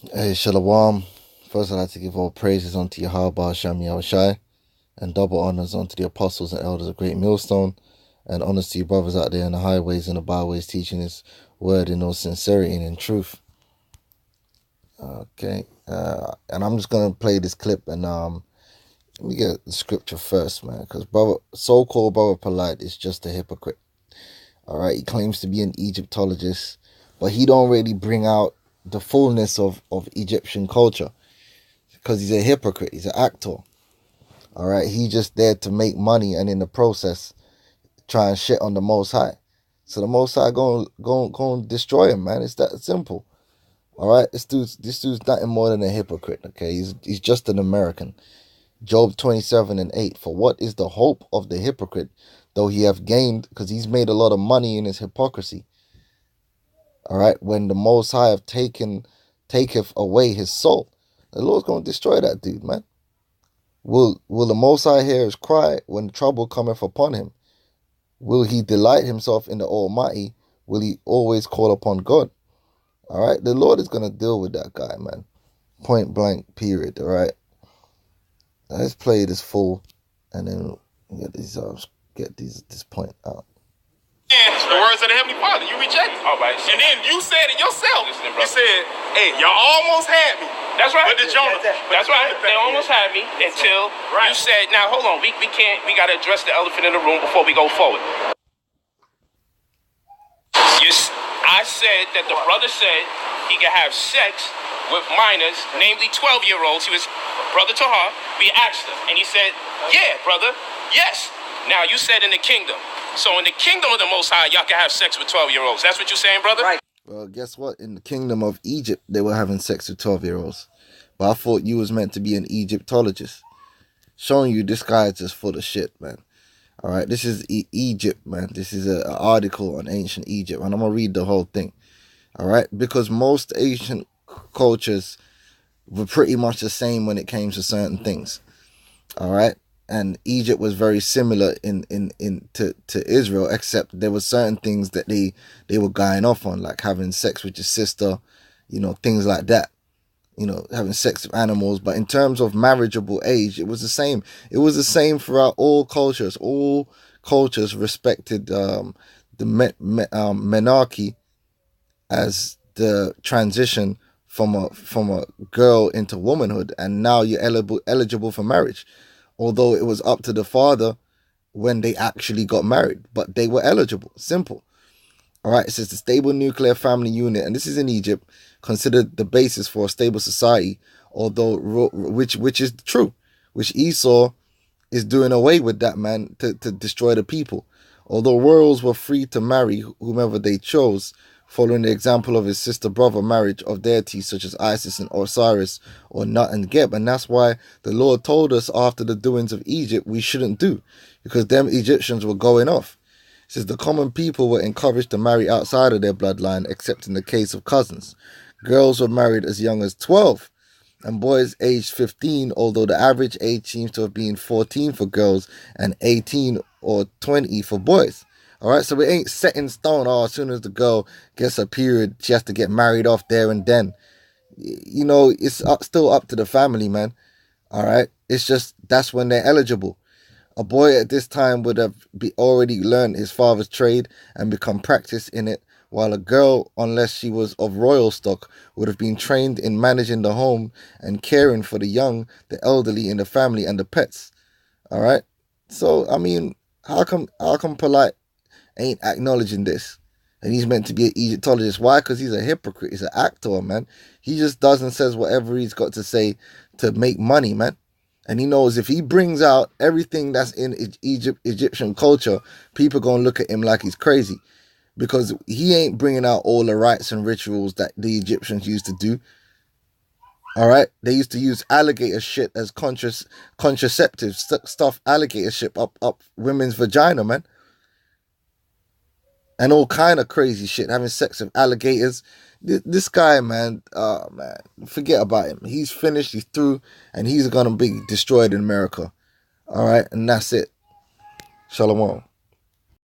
Hey, Shalom. First, I'd like to give all praises unto Yahweh Hashem Yahushai, and double honors unto the apostles and elders of Great Millstone, and honors to you brothers out there in the highways and the byways teaching His word in all sincerity and in truth. Okay, and I'm just gonna play this clip, and let me get the scripture first, man, because so-called brother Polite is just a hypocrite. All right, he claims to be an Egyptologist, but he don't really bring out the fullness of Egyptian culture, because he's a hypocrite. He's an actor. All right, he's just there to make money, and in the process, try and shit on the Most High. So the Most High going destroy him, man. It's that simple. All right, this dude's nothing more than a hypocrite. Okay, he's just an American. Job 27:8. For what is the hope of the hypocrite, though he have gained? Because he's made a lot of money in his hypocrisy. All right, when the Most High have taketh away his soul, the Lord's going to destroy that dude, man. Will the Most High hear his cry when trouble cometh upon him? Will he delight himself in the Almighty? Will he always call upon God? All right, the Lord is going to deal with that guy, man. Point blank, period. All right, let's play this full, and then get this point out. The words of the Heavenly Father, you rejected. All right. And then you said it yourself. Listen, You said, hey, y'all almost had me. That's right. But the Jonah. That's right. They almost had me until you said, now hold on, we got to address the elephant in the room before we go forward. I said that the brother said he could have sex with minors, namely 12-year-olds. He was brother Tahar. We asked him, and he said, yeah, brother, yes. Now, you said in the kingdom. So in the kingdom of the Most High, y'all can have sex with 12-year-olds. That's what you're saying, brother? Right. Well, guess what? In the kingdom of Egypt, they were having sex with 12-year-olds. But I thought you was meant to be an Egyptologist. Showing you this guy is just full of shit, man. All right, this is Egypt, man. This is an article on ancient Egypt, and I'm going to read the whole thing. All right, because most ancient cultures were pretty much the same when it came to certain things. All right. And Egypt was very similar to Israel, except there were certain things that they were going off on, like having sex with your sister, things like that. Having sex with animals. But in terms of marriageable age, it was the same. It was the same throughout all cultures. All cultures respected the menarche as the transition from a girl into womanhood, and now you're eligible for marriage. Although it was up to the father when they actually got married, but they were eligible. Simple. All right, it says the stable nuclear family unit, and this is in Egypt, considered the basis for a stable society, although which is true, which Esau is doing away with that, man, to destroy the people. Although royals were free to marry whomever they chose, following the example of his sister-brother marriage of deities such as Isis and Osiris or Nut and Geb. And that's why the Lord told us after the doings of Egypt we shouldn't do, because them Egyptians were going off. It says the common people were encouraged to marry outside of their bloodline, except in the case of cousins. Girls were married as young as 12 and boys aged 15, although the average age seems to have been 14 for girls and 18 or 20 for boys. All right, so it ain't set in stone. As soon as the girl gets her period, she has to get married off there and then. It's still up to the family, man. All right, it's just that's when they're eligible. A boy at this time would have already learned his father's trade and become practiced in it, while a girl, unless she was of royal stock, would have been trained in managing the home and caring for the young, the elderly in the family, and the pets. All right, so I mean, how come Polite ain't acknowledging this? And he's meant to be an Egyptologist. Why? Because he's a hypocrite. He's an actor, man. He just does and says whatever he's got to say to make money, man. And he knows if he brings out everything that's in Egyptian culture, people going to look at him like he's crazy. Because he ain't bringing out all the rites and rituals that the Egyptians used to do. All right? They used to use alligator shit as contraceptives. Stuff alligator shit up women's vagina, man. And all kind of crazy shit, having sex with alligators. This guy, man, forget about him. He's finished, he's through, and he's going to be destroyed in America. All right, and that's it. Shalom.